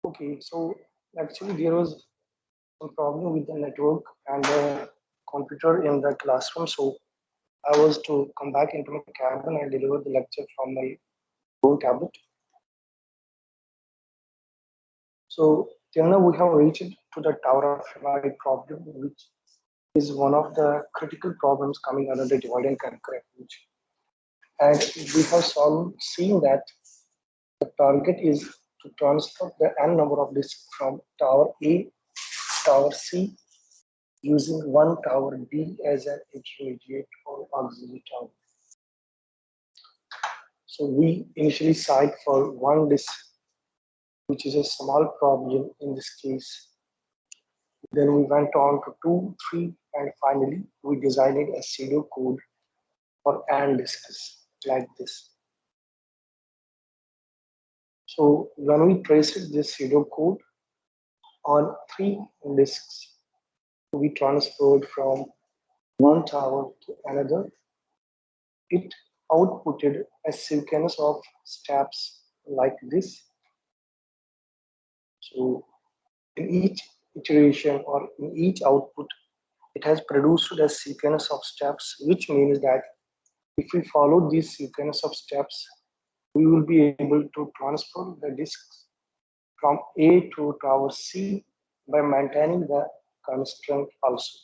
Okay, so actually there was some problem with the network and the computer in the classroom. So I was to come back into my cabin and deliver the lecture from my own tablet. So till now we have reached to the Tower of Hanoi problem, which is one of the critical problems coming under the divide and conquer approach. And we have seen that the target is to transfer the n number of disks from tower A to tower C using one tower B as an intermediate or auxiliary tower. So we initially cite for one disk, which is a small problem in this case. Then we went on to 2, 3, and finally we designed a pseudo code for AND disks like this. So when we traced this pseudo code on 3 disks, we transferred from one tower to another. It outputted a sequence of steps like this. So in each iteration or in each output, it has produced a sequence of steps, which means that if we follow this sequence of steps, we will be able to transfer the disks from A to tower C by maintaining the constraint also.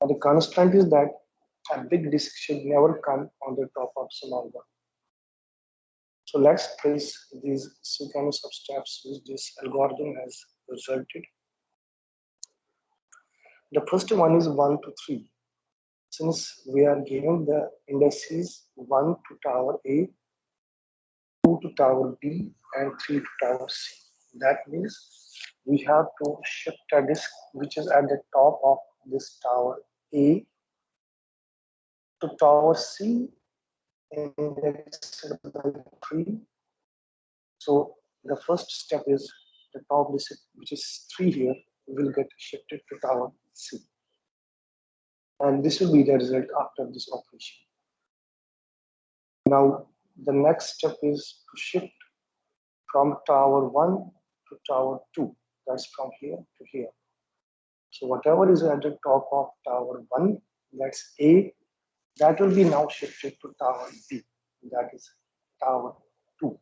And the constraint is that a big disk should never come on the top of small one. So let's trace these sequence of steps which this algorithm has resulted. The first one is 1 to 3. Since we are giving the indices 1 to tower A, 2 to tower B, and 3 to tower C. That means we have to shift a disk which is at the top of this tower A to tower C indexed by 3. So the first step is the top disk, which is 3 here, will get shifted to tower C. And this will be the result after this operation. Now, the next step is to shift from tower 1 to tower 2. That's from here to here. So whatever is at the top of tower 1, that's A, that will be now shifted to tower B, that is tower 2.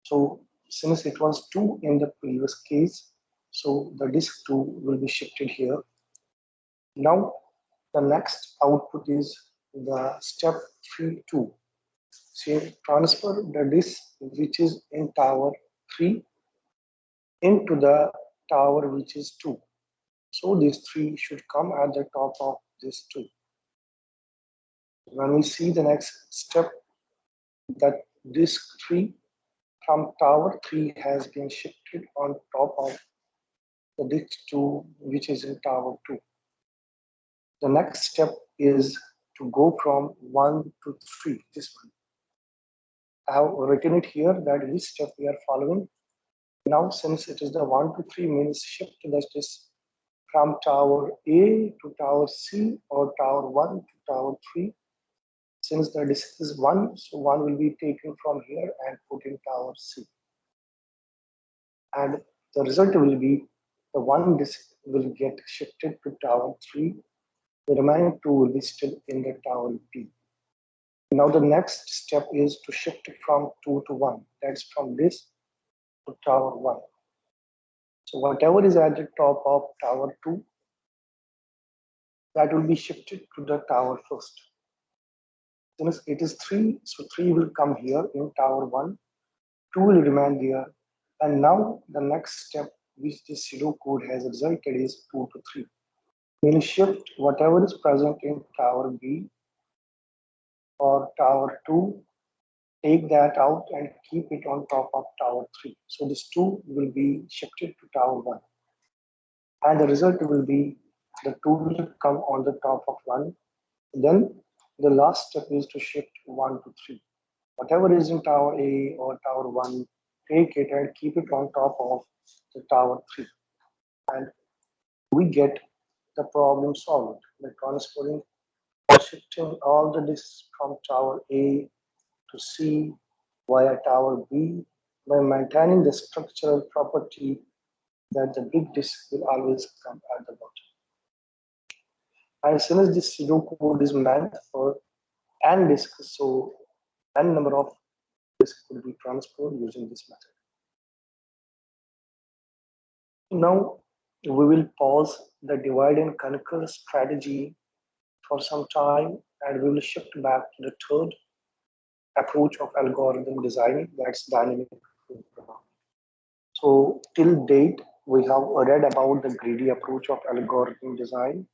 So since it was 2 in the previous case, so the disk 2 will be shifted here. Now the next output is the step 3, 2. So transfer the disk which is in tower 3 into the tower which is 2. So these 3 should come at the top of this 2. When we see the next step, that disk 3 from tower 3 has been shifted on top of the disk 2 which is in tower 2. The next step is to go from 1 to 3, this one. I have written it here that which step we are following. Now since it is the 1 to 3 means shift that is from tower A to tower C or tower 1 to tower 3. Since the disk is 1, so 1 will be taken from here and put in tower C. And the result will be the one disk will get shifted to tower 3. The remaining 2 will be still in the tower B. Now the next step is to shift it from 2 to 1. That's from this to tower 1. So whatever is at the top of tower 2, that will be shifted to the tower first. Since it is 3, so 3 will come here in tower 1, 2 will remain there, and now the next step which this pseudo code has resulted is 2 to 3. We'll shift whatever is present in tower B or tower 2, take that out and keep it on top of tower 3. So this 2 will be shifted to tower 1. And the result will be the 2 will come on the top of 1. Then the last step is to shift 1 to 3. Whatever is in tower A or tower 1, take it and keep it on top of the tower 3. And we get the problem solved by transferring or shifting all the disks from tower A to C via tower B by maintaining the structural property that the big disk will always come at the bottom. And since this pseudocode is meant for n disks, so n number of disks will be transferred using this method. Now we will pause the divide and conquer strategy for some time, and we will shift back to the third approach of algorithm design, that's dynamic programming. So till date, we have read about the greedy approach of algorithm design,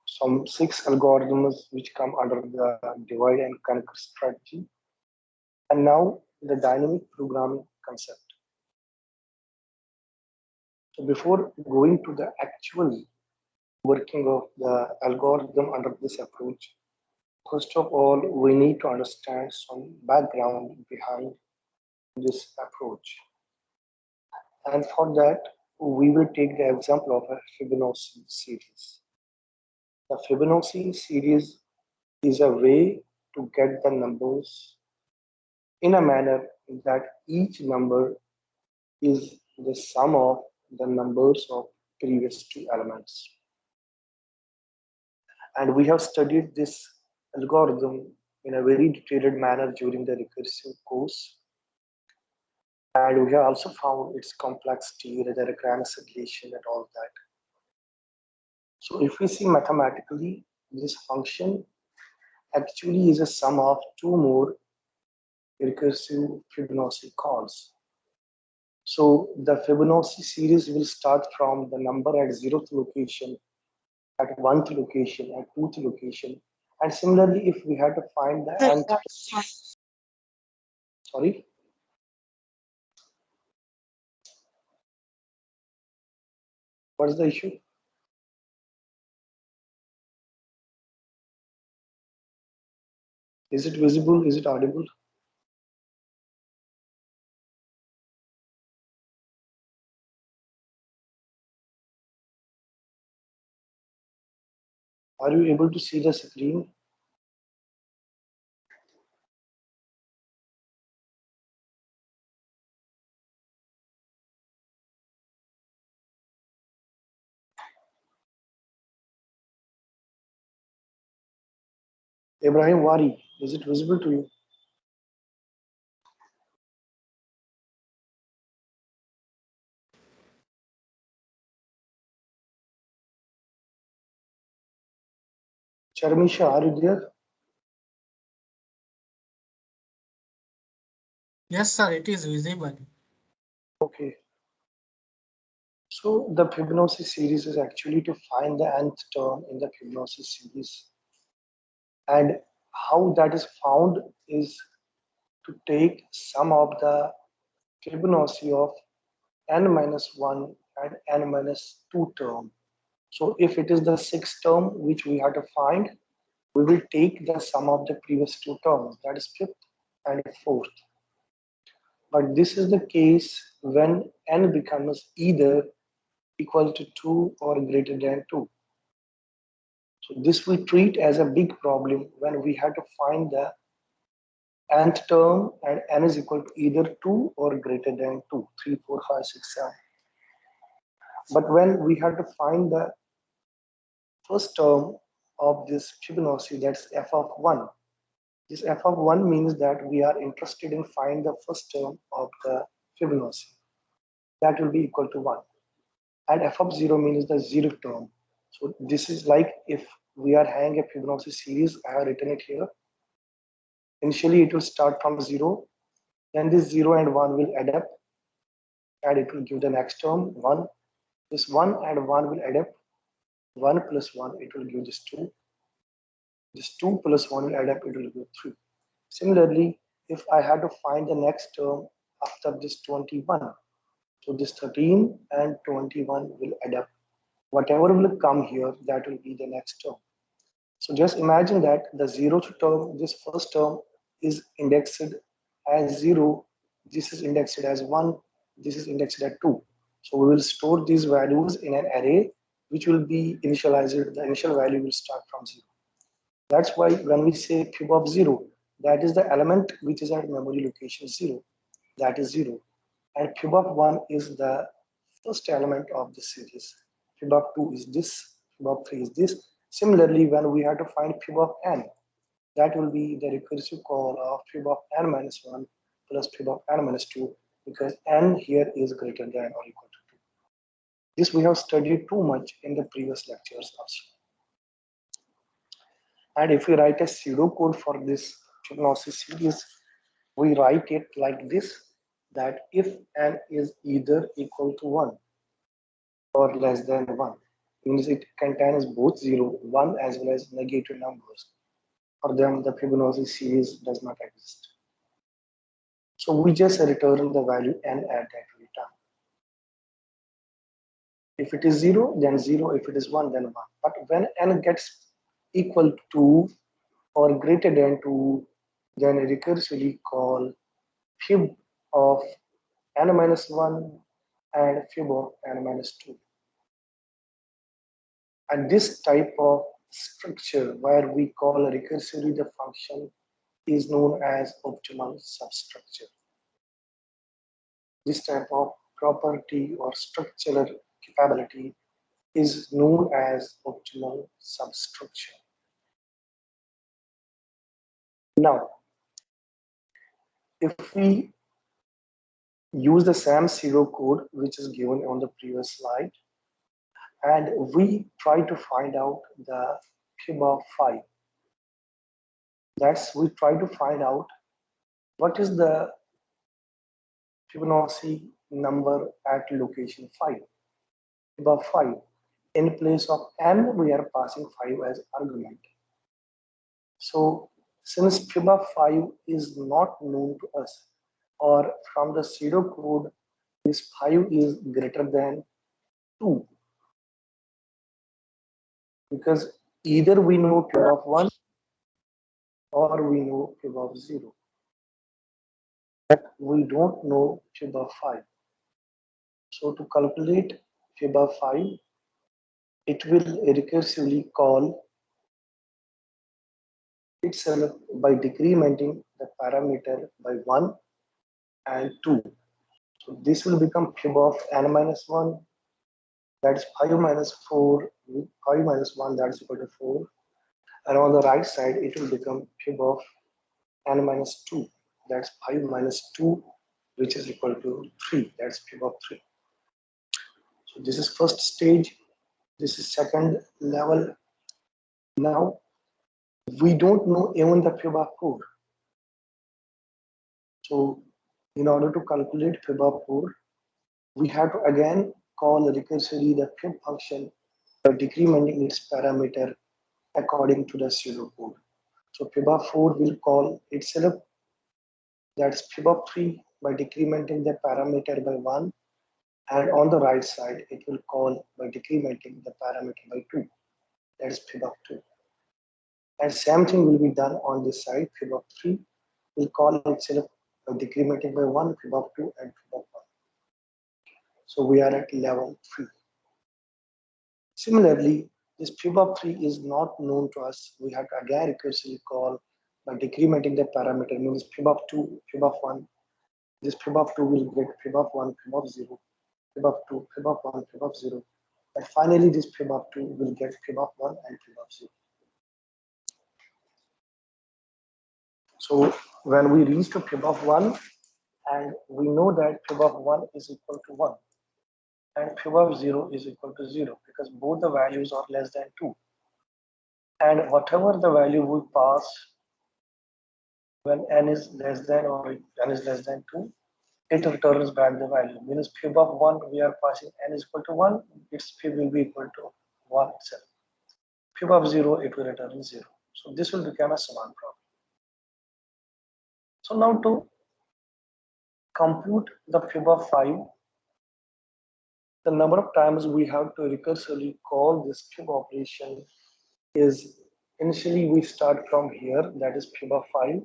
some 6 algorithms which come under the divide and conquer strategy, and now the dynamic programming concept. So before going to the actual working of the algorithm under this approach, first of all, we need to understand some background behind this approach. And for that, we will take the example of a Fibonacci series. The Fibonacci series is a way to get the numbers in a manner that each number is the sum of the numbers of previous 2 elements. And we have studied this algorithm in a very detailed manner during the recursive course. And we have also found its complexity, the reconciliation and all that. So if we see mathematically, this function actually is a sum of 2 more recursive Fibonacci calls. So the Fibonacci series will start from the number at 0th location, at 1th location, at 2th location. And similarly, if we had to find the nth, sorry, what's the issue? Is it visible? Is it audible? Are you able to see the screen? Ibrahim Wari, is it visible to you? Charmisha, are you there? Yes, sir, it is visible. Okay. So the Fibonacci series is actually to find the nth term in the Fibonacci series. And how that is found is to take sum of the Fibonacci of n minus 1 and n minus 2 term. So if it is the 6th term which we have to find, we will take the sum of the previous 2 terms, that is 5th and 4th. But this is the case when n becomes either equal to 2 or greater than 2. So this we treat as a big problem when we have to find the nth term and n is equal to either 2 or greater than 2, 3, 4, 5, 6, 7. But when we have to find the first term of this Fibonacci, that's f of 1. This f of 1 means that we are interested in find the first term of the Fibonacci. That will be equal to 1. And f of 0 means the 0th term. So this is like if we are having a Fibonacci series, I have written it here. Initially, it will start from 0. Then this 0 and 1 will add up. And it will give the next term, 1. This 1 and 1 will add up. 1 plus 1, it will give this 2. This 2 plus 1 will add up, it will give 3. Similarly, if I had to find the next term after this 21, so this 13 and 21 will add up. Whatever will come here, that will be the next term. So just imagine that the 0th term, this first term is indexed as 0, this is indexed as 1, this is indexed as 2. So we will store these values in an array which will be initialized, the initial value will start from 0. That's why when we say fib of 0, that is the element which is at memory location 0. that is 0. And fib of 1 is the first element of the series. Fib of 2 is this, fib of 3 is this. Similarly, when we have to find fib of n, that will be the recursive call of fib of n minus 1 plus fib of n minus 2, because n here is greater than or equal to 2. This we have studied too much in the previous lectures also. And if we write a pseudocode for this Fibonacci series, we write it like this, that if n is either equal to 1 or less than 1, means it contains both 0, 1 as well as negative numbers. For them, the Fibonacci series does not exist. So we just return the value n at that time. If it is 0, then 0. If it is 1, then 1. But when n gets equal to or greater than 2, then recursively call fib of n minus 1 and fib of n minus 2. And this type of structure where we call recursively the function is known as optimal substructure. This type of property or structural capability is known as optimal substructure. Now, if we use the same pseudocode which is given on the previous slide, and we try to find out the fib of 5, that's we try to find out what is the Fibonacci number at location 5. Fib of 5. In place of n, we are passing 5 as argument. So since fib of 5 is not known to us, or from the pseudocode, this 5 is greater than 2, because either we know fib of 1 or we know fib of 0, but we don't know fib of 5. So to calculate fib of 5, it will recursively call itself by decrementing the parameter by 1 and 2. So this will become fib of n minus 1, that's 5 minus 4, 5 minus 1, that's equal to 4. And on the right side, it will become fib of n minus 2, that's 5 minus 2, which is equal to 3, that's fib of 3. So this is first stage, this is second level. Now, we don't know even the fib of 4. So in order to calculate fib of 4, we have to again call recursively the fib function by decrementing its parameter according to the pseudocode. So fib of 4 will call itself, that's fib of 3, by decrementing the parameter by 1, and on the right side it will call by decrementing the parameter by 2, that's fib of 2. And same thing will be done on this side, fib of 3 will call itself by decrementing by 1, fib of 2, and fib of 1. So we are at level 3. Similarly, this fib of 3 is not known to us. We have to again recursively call by decrementing the parameter, means fib of 2, fib of 1. This fib of 2 will get fib of 1, fib of 0, fib of 2, fib of 1, fib of 0. And finally, this fib of 2 will get fib of 1 and fib of 0. So when we reach to fib of 1, and we know that fib of 1 is equal to 1, and fib of 0 is equal to 0, because both the values are less than 2. And whatever the value we pass when n is less than or n is less than 2, it returns back the value. Means fib of 1, we are passing n is equal to 1, its fib will be equal to 1 itself. Fib of 0, it will return 0. So this will become a Swan problem. So now to compute the fib of 5, the number of times we have to recursively call this fib operation is, initially we start from here, that is fib of 5,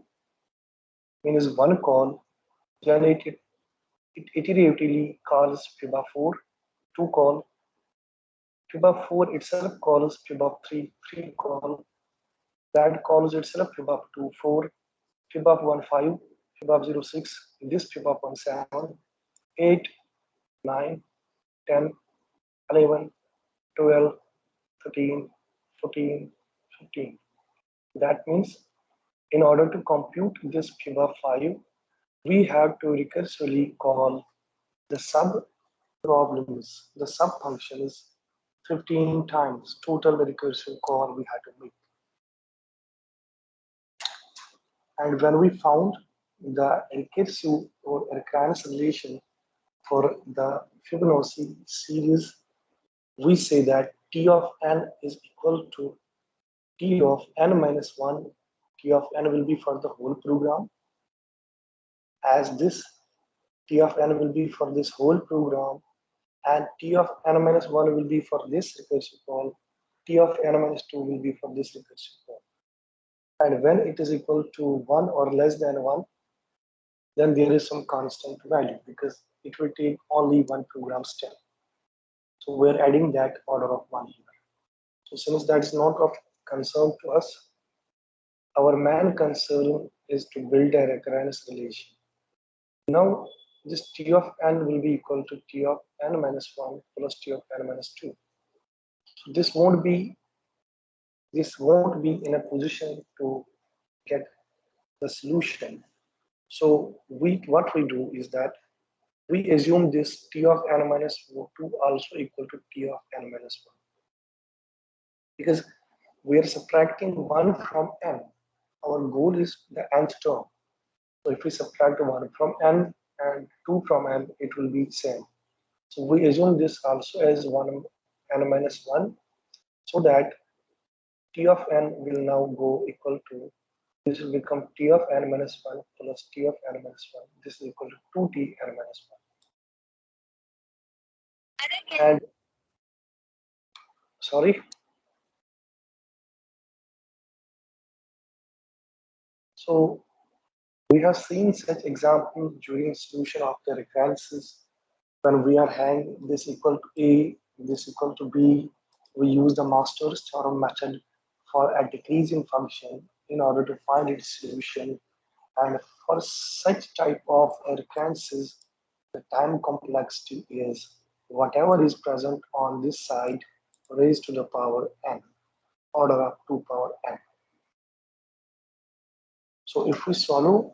means one call, generated it iteratively calls fib of 4, 2 call, fib of 4 itself calls fib of 3, 3 call, that calls itself fib of 2, 4, fib of 1, 5, fib of 06, this fib of 17, 8, 9, 10, 11, 12, 13, 14, 15. That means in order to compute this fib of 5, we have to recursively call the sub problems, the sub functions 15 times total recursive call we had to make. And when we found the recursive or recurrence relation for the Fibonacci series, we say that T of n is equal to T of n minus 1. T of n will be for the whole program, as this T of n will be for this whole program, and T of n minus 1 will be for this recursive call, T of n minus 2 will be for this recursive call. And when it is equal to 1 or less than 1, then there is some constant value because it will take only one program step. So we're adding that order of 1 here. So since that is not of concern to us, our main concern is to build a recurrence relation. Now this T of n will be equal to T of n minus 1 plus T of n minus 2. So this won't be in a position to get the solution. So what we do is that we assume this T of n minus 2 also equal to T of n minus 1. Because we are subtracting 1 from n. Our goal is the nth term. So if we subtract 1 from n and 2 from n, it will be same. So we assume this also as 1 n minus 1, so that T of n will now go equal to, this will become T of n minus 1 plus T of n minus 1. This is equal to 2T n minus 1. And sorry. So we have seen such examples during solution of the recurrences. When we are having this equal to A, this equal to B, we use the Master's theorem method for a decreasing function in order to find its solution. And for such type of recurrences, the time complexity is whatever is present on this side raised to the power n, order of 2 power n. So if we solve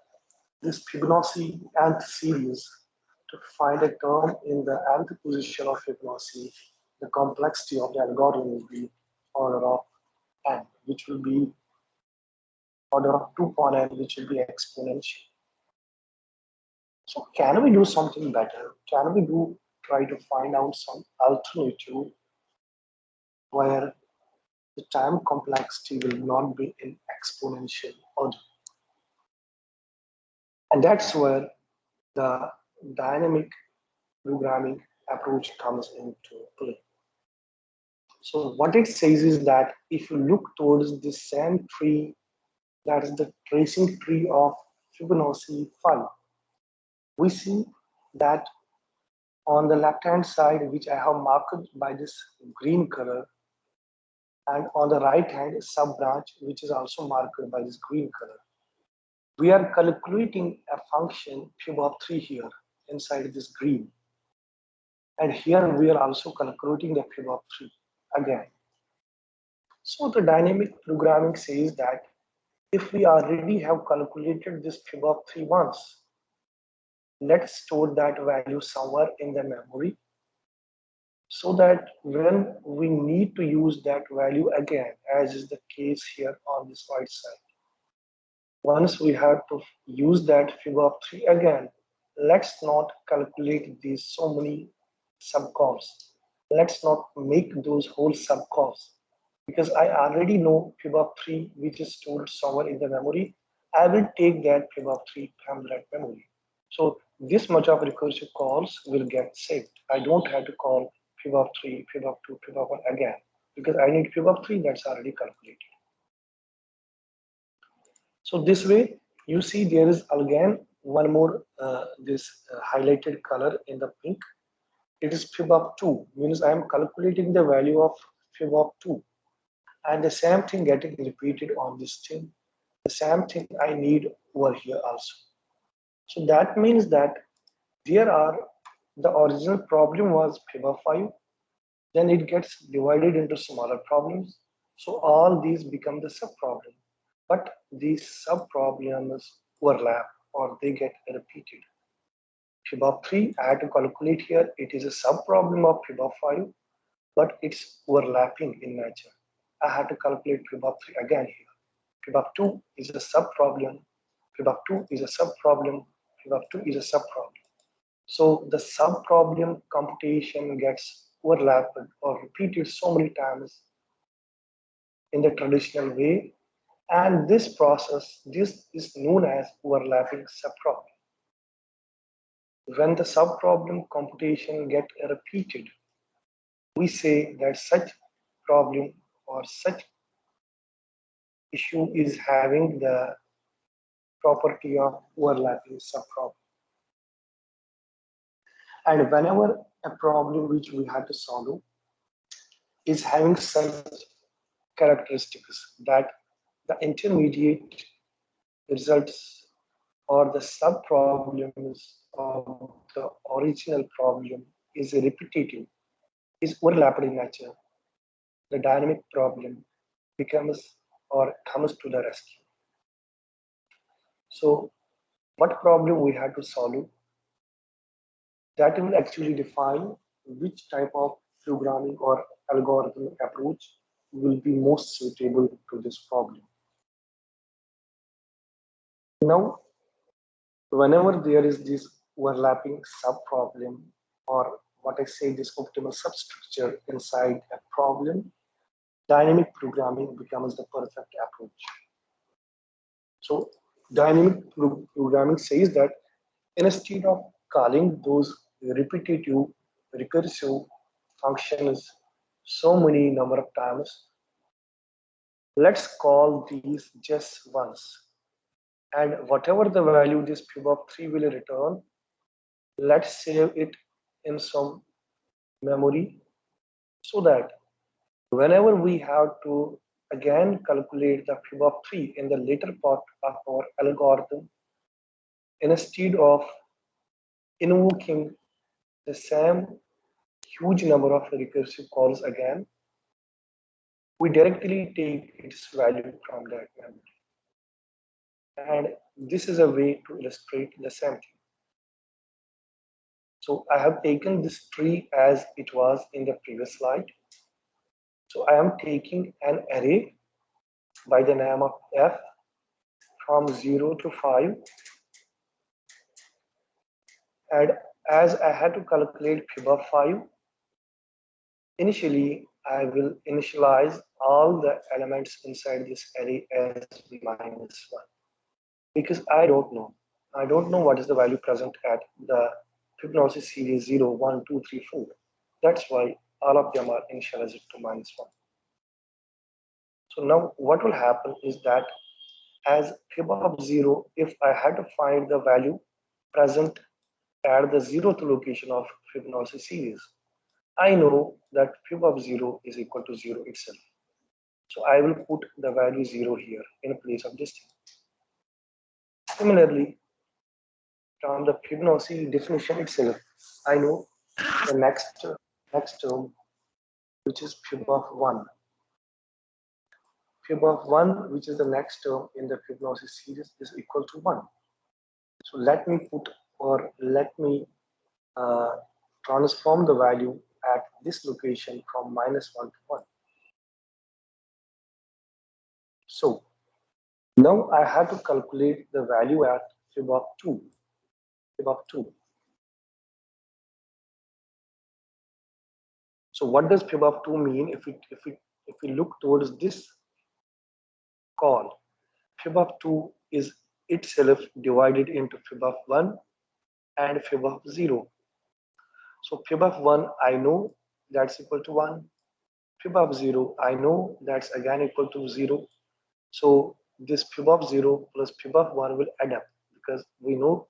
this Fibonacci nth series to find a term in the nth position of Fibonacci, the complexity of the algorithm will be order of n, which will be order of 2 upon n, which will be exponential. So can we do something better? Can we try to find out some alternative where the time complexity will not be in exponential order? And that's where the dynamic programming approach comes into play. So what it says is that if you look towards the same tree, that is the tracing tree of Fibonacci 5, we see that on the left hand side, which I have marked by this green color, and on the right hand sub branch, which is also marked by this green color, we are calculating a function fib of 3 here inside this green. And here we are also calculating the fib of 3 again. So the dynamic programming says that if we already have calculated this fib of 3 once, let's store that value somewhere in the memory so that when we need to use that value again, as is the case here on this right side, once we have to use that fib of 3 again, let's not calculate these so many subcalls. Let's not make those whole subcalls, because I already know fib of 3 which is stored somewhere in the memory. I will take that fib of 3 from that memory. So this much of recursive calls will get saved. I don't have to call fib of 3, fib of 2, fib of 1 again, because I need fib of 3 that's already calculated. So this way, you see there is again one more highlighted color in the pink. It is fib of 2, means I am calculating the value of fib of 2. And the same thing getting repeated on this thing. The same thing I need over here also. So that means that there are the original problem was fib of 5, then it gets divided into smaller problems. So all these become the sub problem, but these sub problems overlap or they get repeated. Fib of 3, I had to calculate here, it is a sub problem of fib of 5, but it's overlapping in nature. I had to calculate fib of 3 again here. Fib of 2 is a sub problem, fib of 2 is a sub problem, fib of 2 is a sub problem. So the sub problem computation gets overlapped or repeated so many times in the traditional way. And this process, this is known as overlapping subproblem. When the subproblem computation get repeated, we say that such problem or such issue is having the property of overlapping subproblem. And whenever a problem which we have to solve is having such characteristics that the intermediate results or the sub-problems of the original problem is repetitive, is overlapped in nature, the dynamic problem becomes or comes to the rescue. So what problem we have to solve, that will actually define which type of programming or algorithm approach will be most suitable to this problem. Now, whenever there is this overlapping sub-problem or what I say this optimal substructure inside a problem, dynamic programming becomes the perfect approach. So dynamic programming says that instead of calling those repetitive, recursive functions so many number of times, let's call these just once. And whatever the value this fib of 3 will return, let's save it in some memory so that whenever we have to again calculate the fib of 3 in the later part of our algorithm, instead of invoking the same huge number of recursive calls again, we directly take its value from that memory. And this is a way to illustrate the same thing. So I have taken this tree as it was in the previous slide. So I am taking an array by the name of f from 0 to 5. And as I had to calculate fib of 5, initially I will initialize all the elements inside this array as minus 1. Because I don't know. I don't know what is the value present at the Fibonacci series 0, 1, 2, 3, 4. That's why all of them are initialized to minus 1. So now what will happen is that as fib of 0, if I had to find the value present at the 0th location of Fibonacci series, I know that fib of 0 is equal to 0 itself. So I will put the value 0 here in place of this thing. Similarly, from the Fibonacci definition itself, I know the next term, which is fib of 1. Fib of 1, which is the next term in the Fibonacci series, is equal to 1. So let me put or let me transform the value at this location from minus 1 to 1. So now I have to calculate the value at fib of 2. Fib of 2. So what does fib of 2 mean if we look towards this call? Fib of 2 is itself divided into fib of 1 and fib of 0. So fib of 1, I know that's equal to 1. Fib of 0, I know that's again equal to 0. So this fib of 0 plus fib of 1 will add up because we know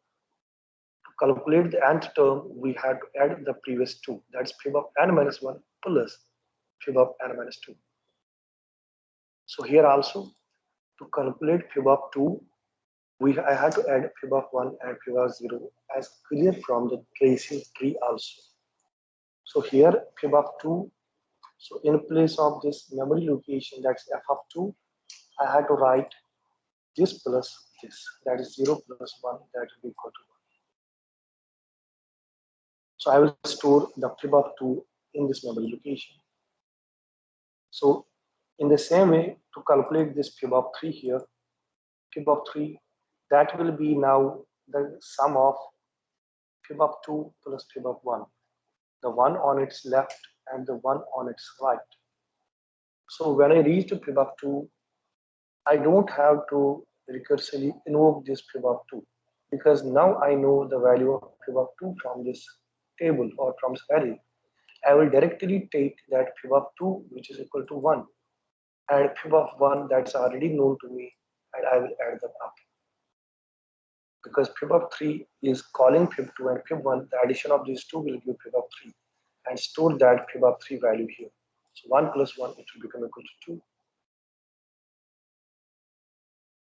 to calculate the nth term, we had to add the previous two. That's fib of n minus 1 plus fib of n minus 2. So here also, to calculate fib of 2, I had to add fib of 1 and fib of 0 as clear from the tracing tree also. So here fib of 2, so in place of this memory location, that's f of 2, I had to write this plus this, that is 0 plus 1, that will be equal to 1. So I will store the fib of 2 in this memory location. So in the same way, to calculate this fib of 3 here, fib of 3, that will be now the sum of fib of 2 plus fib of 1, the one on its left and the one on its right. So when I reach to fib of 2, I don't have to recursively invoke this fib of 2 because now I know the value of fib of 2 from this table or from this array. I will directly take that fib of 2 which is equal to 1 and fib of 1 that's already known to me, and I will add them up. Because fib of 3 is calling fib 2 and fib 1, the addition of these two will give fib of 3 and store that fib of 3 value here. So 1 plus 1, it will become equal to 2.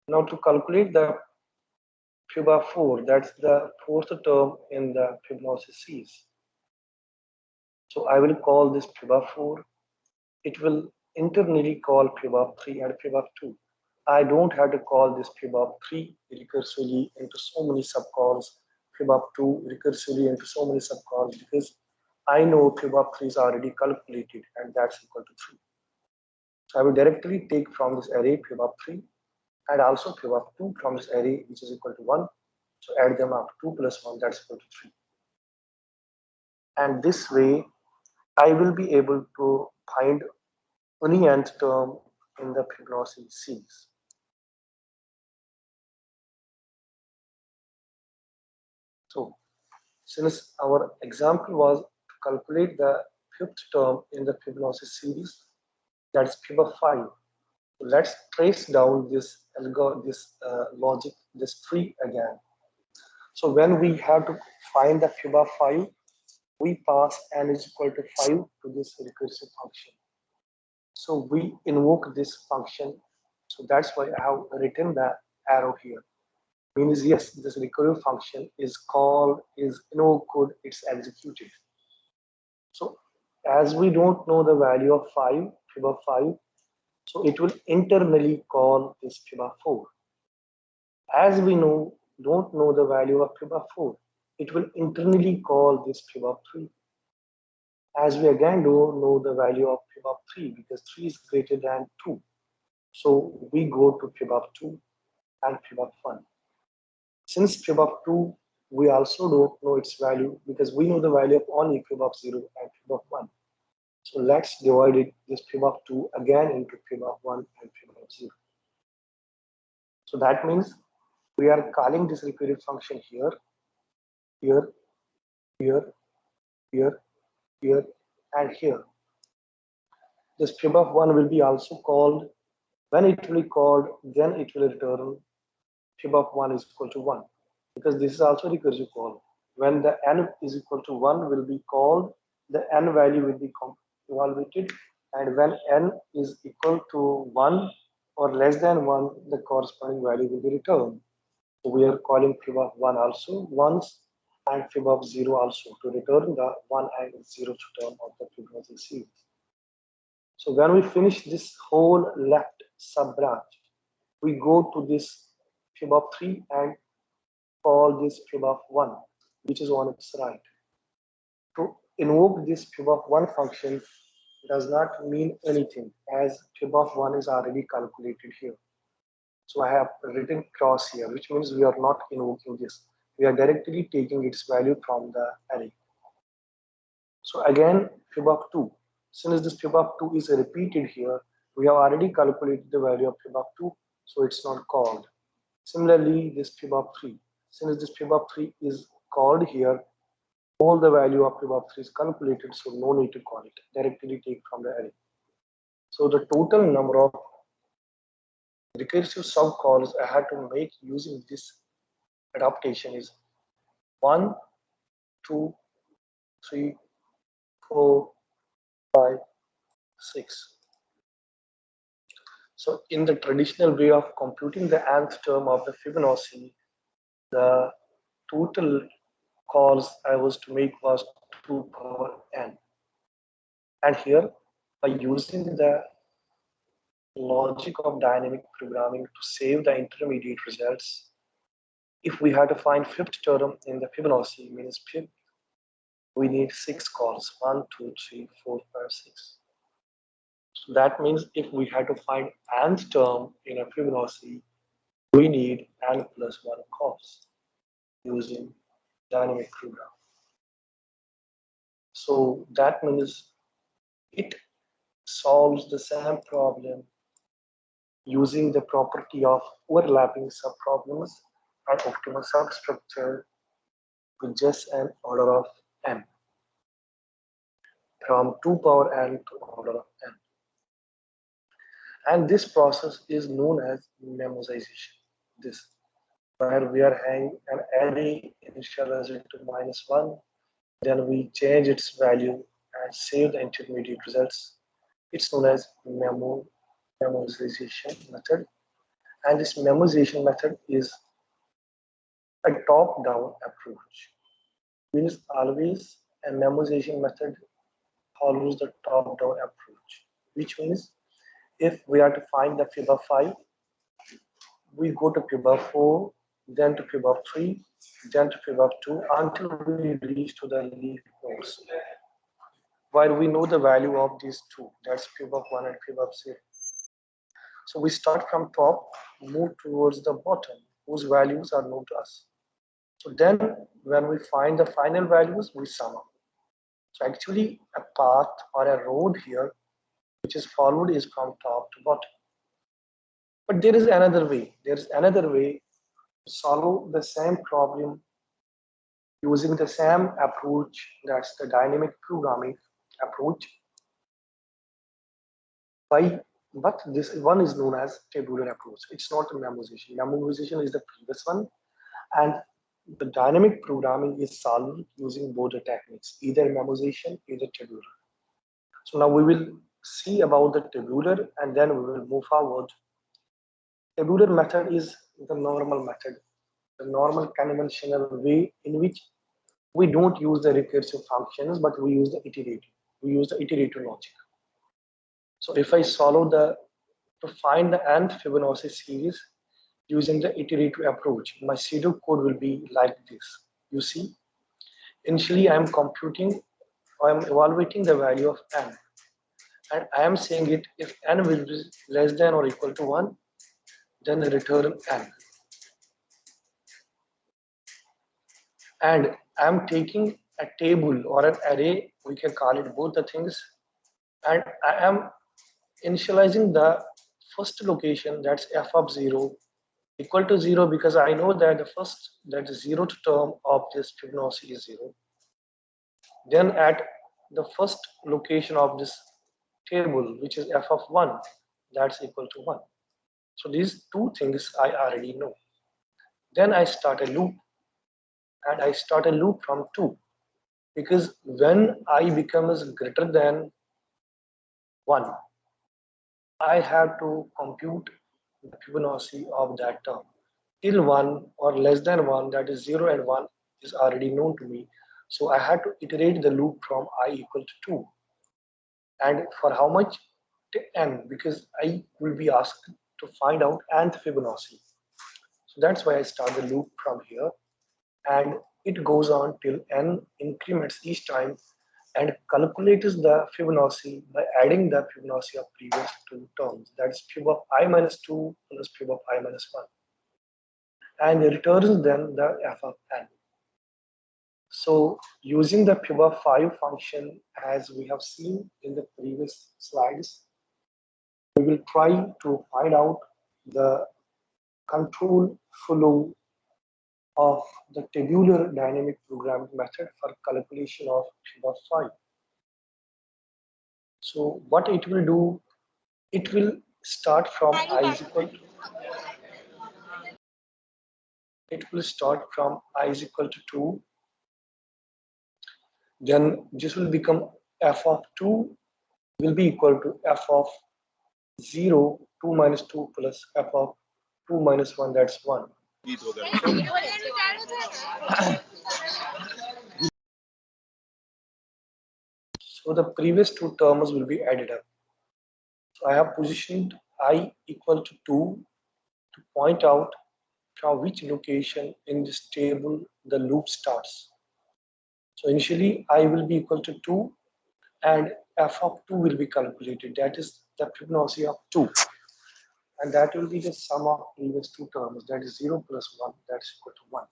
Now to calculate the fib of 4, that's the fourth term in the Fibonacci series. So I will call this fib of 4. It will internally call fib of 3 and fib of 2. I don't have to call this fib of 3 recursively into so many subcalls, fib of 2 recursively into so many subcalls, because I know fib of 3 is already calculated and that's equal to 3. So I will directly take from this array fib of 3 and also fib of 2 from this array which is equal to 1. So add them up, 2 plus 1, that's equal to 3. And this way I will be able to find any nth term in the Fibonacci series. So since our example was to calculate the fifth term in the Fibonacci series, that's fib of 5. Let's trace down this logic, this tree again. So when we have to find the fib of 5, we pass n is equal to 5 to this recursive function. So we invoke this function. So that's why I have written the arrow here. Means yes, this recursive function is called, is invoked, it's executed. So as we don't know the value of 5, fib of 5, so it will internally call this fib of 4. As we don't know the value of fib of 4, it will internally call this fib of 3. As we again don't know the value of fib of 3 because 3 is greater than 2. So we go to fib of 2 and fib of 1. Since fib of 2, we also don't know its value because we know the value of only fib of 0 and fib of 1. So let's divide it, this fib of 2 again into fib of 1 and fib of 0. So that means we are calling this recursive function here, here, here, here, here, and here. This fib of 1 will be also called. When it will be called, then it will return fib of 1 is equal to 1, because this is also recursive call. When the n is equal to 1 will be called, the n value will be evaluated, and when n is equal to 1 or less than 1, the corresponding value will be returned. So we are calling fib of 1 also once and fib of 0 also to return the 1 and 0 term of the Fibonacci series. So when we finish this whole left sub branch, we go to this fib of 3 and call this fib of 1, which is on its right. To invoke this fib of 1 function does not mean anything as fib of 1 is already calculated here. So I have written cross here, which means we are not invoking this. We are directly taking its value from the array. So again, fib of 2. Since this fib of 2 is repeated here, we have already calculated the value of fib of 2, so it's not called. Similarly, this fib of 3. Since this fib of 3 is called here, all the value of fib of 3 is calculated, so no need to call it. Directly take from the array. So the total number of recursive subcalls I had to make using this adaptation is 1, 2, 3, 4, 5, 6. So in the traditional way of computing the nth term of the Fibonacci, the total calls I was to make was 2 power n. And here, by using the logic of dynamic programming to save the intermediate results, if we had to find fifth term in the Fibonacci, means fifth, we need 6 calls, 1, 2, 3, 4, 5, 6. So that means if we had to find nth term in a Fibonacci, we need n plus 1 calls using dynamic program. So that means it solves the same problem using the property of overlapping subproblems and optimal substructure with just an order of n, from 2 power n to order of n. And this process is known as memoization. This, where we are having an array initialized to -1, then we change its value and save the intermediate results. It's known as memoization method. And this memoization method is a top-down approach. Means always a memoization method follows the top-down approach, which means if we are to find the fib of 5, we go to fib of 4, then to fib of 3, then to fib of 2 until we reach to the leaf nodes. While we know the value of these two, that's fib of 1 and fib of 0. So we start from top, move towards the bottom, whose values are known to us. So then when we find the final values, we sum up. So actually a path or a road here which is followed is from top to bottom. But there is another way. There is another way to solve the same problem using the same approach, that's the dynamic programming approach. But this one is known as tabular approach. It's not a memoization. Memoization is the previous one, and the dynamic programming is solved using both the techniques, either memoization, either tabular. So now we will see about the tabular, and then we will move forward. Tabular method is the normal method, the normal conventional way in which we don't use the recursive functions, but we use the iterative. We use the iterative logic. So if I solve to find the nth Fibonacci series using the iterative approach, my pseudo code will be like this. You see, initially I'm computing, I'm evaluating the value of n, and I am saying it if n will be less than or equal to 1, then return n. And I'm taking a table or an array, we can call it both the things, and I am initializing the first location, that's f of 0 equal to 0, because I know that the first, that is 0th term of this Fibonacci is 0. Then at the first location of this table, which is f of 1, that's equal to 1. So these two things I already know. Then I start a loop, and I start a loop from 2, because when I becomes greater than 1, I have to compute the Fibonacci of that term. Till 1 or less than 1, that is 0 and 1, is already known to me. So I had to iterate the loop from I equal to 2. And for how much? To n, because I will be asked to find out nth Fibonacci. So that's why I start the loop from here. And it goes on till n increments each time and calculates the Fibonacci by adding the Fibonacci of previous two terms. That's fib of I minus 2 plus fib of I minus 1. And returns then the f of n. So using the fib of 5 function, as we have seen in the previous slides, we will try to find out the control flow of the tabular dynamic programming method for calculation of fib of 5. So what it will do, it will start from I is equal to, it will start from I is equal to 2. Then this will become f of 2 will be equal to f of 0 2 minus 2 plus f of 2 minus 1, that's 1. So the previous two terms will be added up. So I have positioned I equal to 2 to point out from which location in this table the loop starts. So initially I will be equal to 2 and f of 2 will be calculated. That is the Fibonacci of 2. And that will be the sum of previous two terms, that is 0 plus 1, that's equal to 1.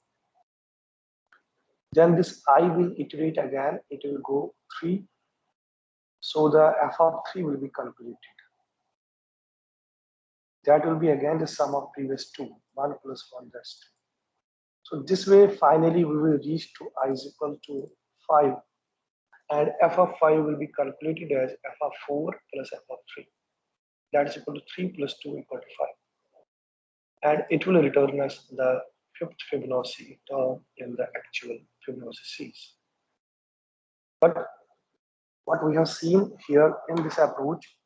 Then this I will iterate again, it will go 3. So the f of 3 will be calculated. That will be again the sum of previous two, 1 plus 1, that's 2. So this way, finally, we will reach to I is equal to 5. And f of 5 will be calculated as f of 4 plus f of 3. That is equal to 3 plus 2 equal to 5. And it will return us the fifth Fibonacci term in the actual Fibonacci series. But what we have seen here in this approach,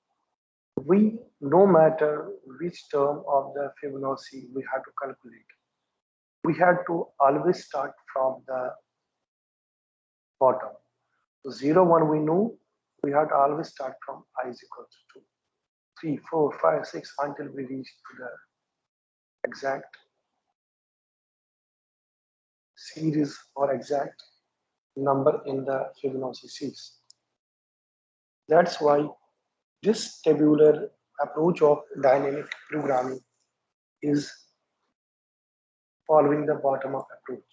we, no matter which term of the Fibonacci we have to calculate, we had to always start from the bottom. So 0, 1 we knew, we had to always start from I is equal to 2, 3, 4, 5, 6 until we reach to the exact series or exact number in the Fibonacci series. That's why this tabular approach of dynamic programming is following the bottom-up approach.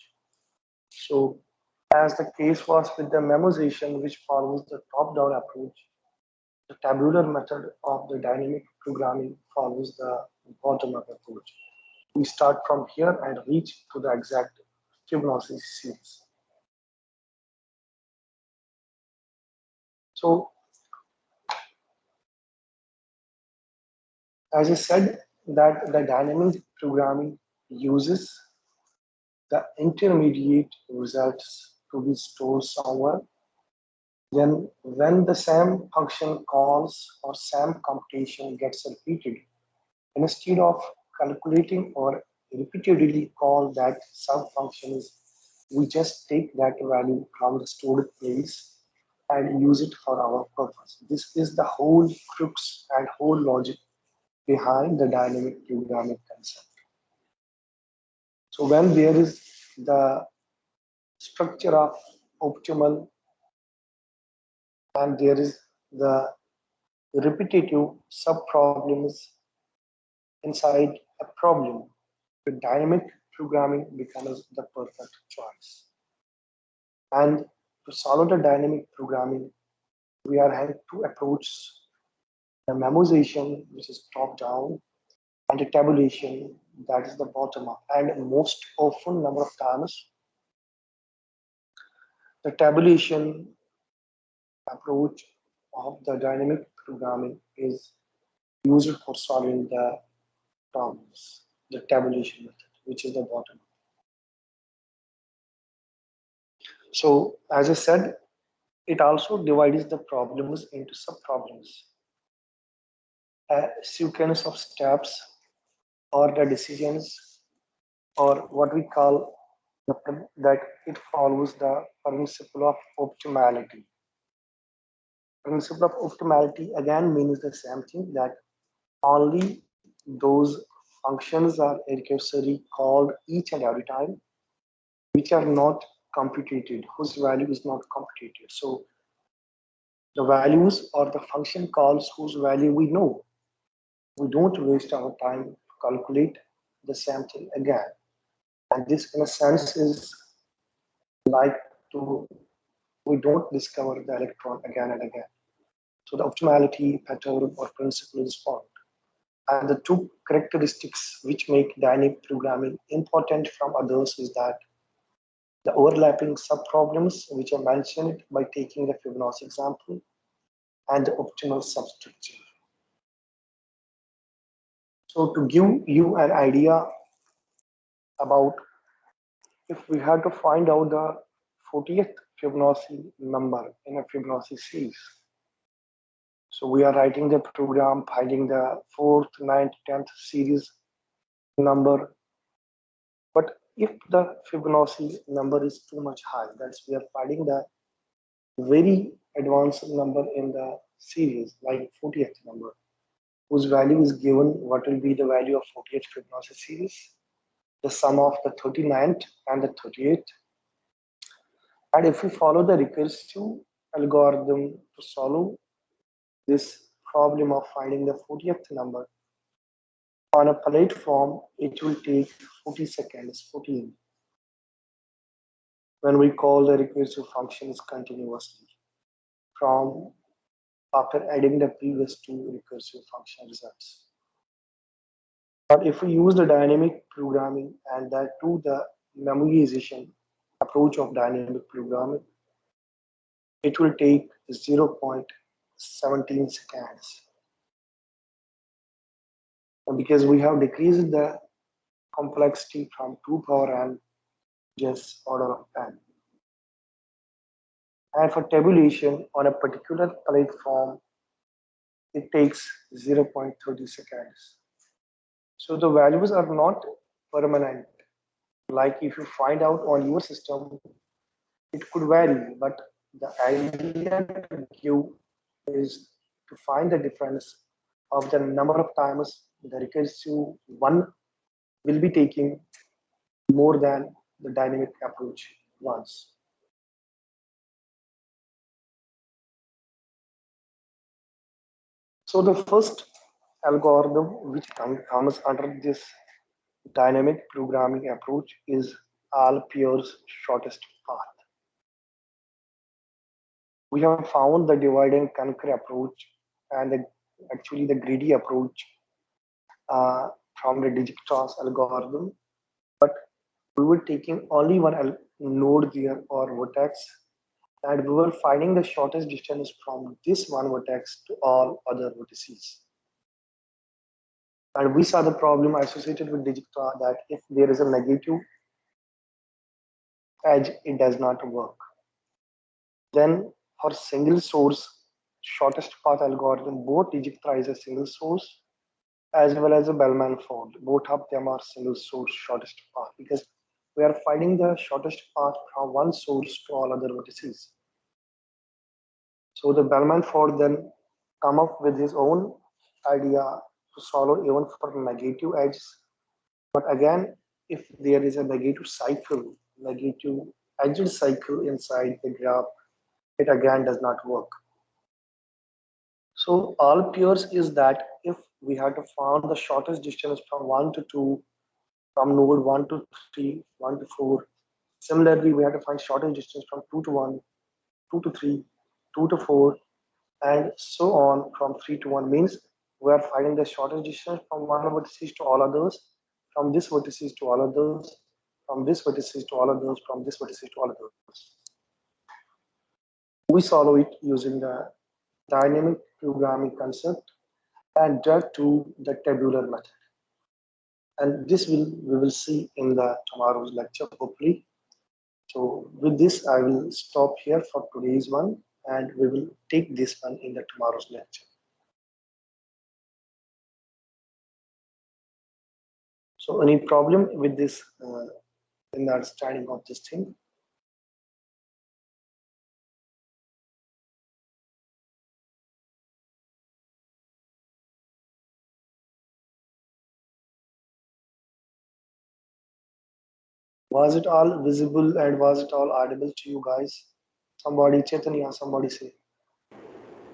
So as the case was with the memoization, which follows the top-down approach, the tabular method of the dynamic programming follows the bottom-up approach. We start from here and reach to the exact Fibonacci series. So as I said, that the dynamic programming uses the intermediate results to be stored somewhere. Then when the SAM function calls or SAM computation gets repeated, instead of calculating or repeatedly call that sum functions, we just take that value from the stored place and use it for our purpose. This is the whole crux and whole logic behind the dynamic programming concept. So when there is the structure of optimal and there is the repetitive subproblems inside a problem, the dynamic programming becomes the perfect choice. And to solve the dynamic programming, we are having two approaches: the memoization, which is top down, and the tabulation, that is the bottom up. And most often, number of times, the tabulation approach of the dynamic programming is used for solving the problems, the tabulation method, which is the bottom. So as I said, it also divides the problems into subproblems. A sequence of steps or the decisions or what we call that it follows the principle of optimality. Principle of optimality again means the same thing, that only those functions are recursively called each and every time which are not computated, whose value is not computated. So the values or the function calls whose value we know, we don't waste our time to calculate the same thing again. And this in a sense is like to, we don't discover the electron again and again. So the optimality pattern or principle is formed. And the two characteristics which make dynamic programming important from others is that the overlapping subproblems, which I mentioned by taking the Fibonacci example, and the optimal substructure. So to give you an idea about if we had to find out the 40th Fibonacci number in a Fibonacci series, So we are writing the program, finding the 4th, 9th, 10th series number. But if the Fibonacci number is too much high, that's we are finding the very advanced number in the series, like 40th number, whose value is given what will be the value of 40th Fibonacci series, the sum of the 39th and the 38th. And if we follow the recursive algorithm to solve this problem of finding the 40th number on a platform, it will take 40 seconds, 14, when we call the recursive functions continuously from after adding the previous two recursive function results. But if we use the dynamic programming and that to the memorization approach of dynamic programming, it will take 0.17 seconds. And because we have decreased the complexity from 2 power n just order of n. And for tabulation on a particular platform, it takes 0.30 seconds. So the values are not permanent. Like if you find out on your system, it could vary, but the idea to give is to find the difference of the number of times the recursive one will be taking more than the dynamic approach once. So the first algorithm which comes under this dynamic programming approach is all pairs shortest path. We have found the divide and conquer approach and actually the greedy approach from the Digitas algorithm, but we were taking only one node there or vertex, and we were finding the shortest distance from this one vertex to all other vertices. And we saw the problem associated with Digita that if there is a negative edge, it does not work. Then for single source shortest path algorithm, both Digita is a single source as well as a Bellman fold. Both of them are single source shortest path because we are finding the shortest path from one source to all other vertices. So the Bellman fold then come up with his own idea to solve even for negative edges. But again, if there is a negative cycle, negative edged cycle inside the graph, it again does not work. So all pairs is that if we have to find the shortest distance from 1 to 2, from node 1 to 3, 1 to 4. Similarly, we have to find shortest distance from 2 to 1, 2 to 3, 2 to 4, and so on from 3 to 1 means we are finding the shortest distance from one vertices to all others, from this vertices to all others, from this vertices to all others, from this vertices to all others. We solve it using the dynamic programming concept and that to the tabular method. And this we will see in the tomorrow's lecture, hopefully. So with this, I will stop here for today's one, and we will take this one in the tomorrow's lecture. So any problem with this in the understanding of this thing? Was it all visible and was it all audible to you guys? Somebody, Chaitanya, somebody say.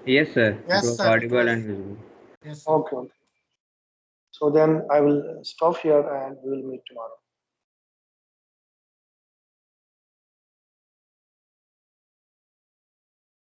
Yes, sir. It Yes, was sir. It audible was. and visible. Yes, sir. Okay. So then I will stop here and we will meet tomorrow.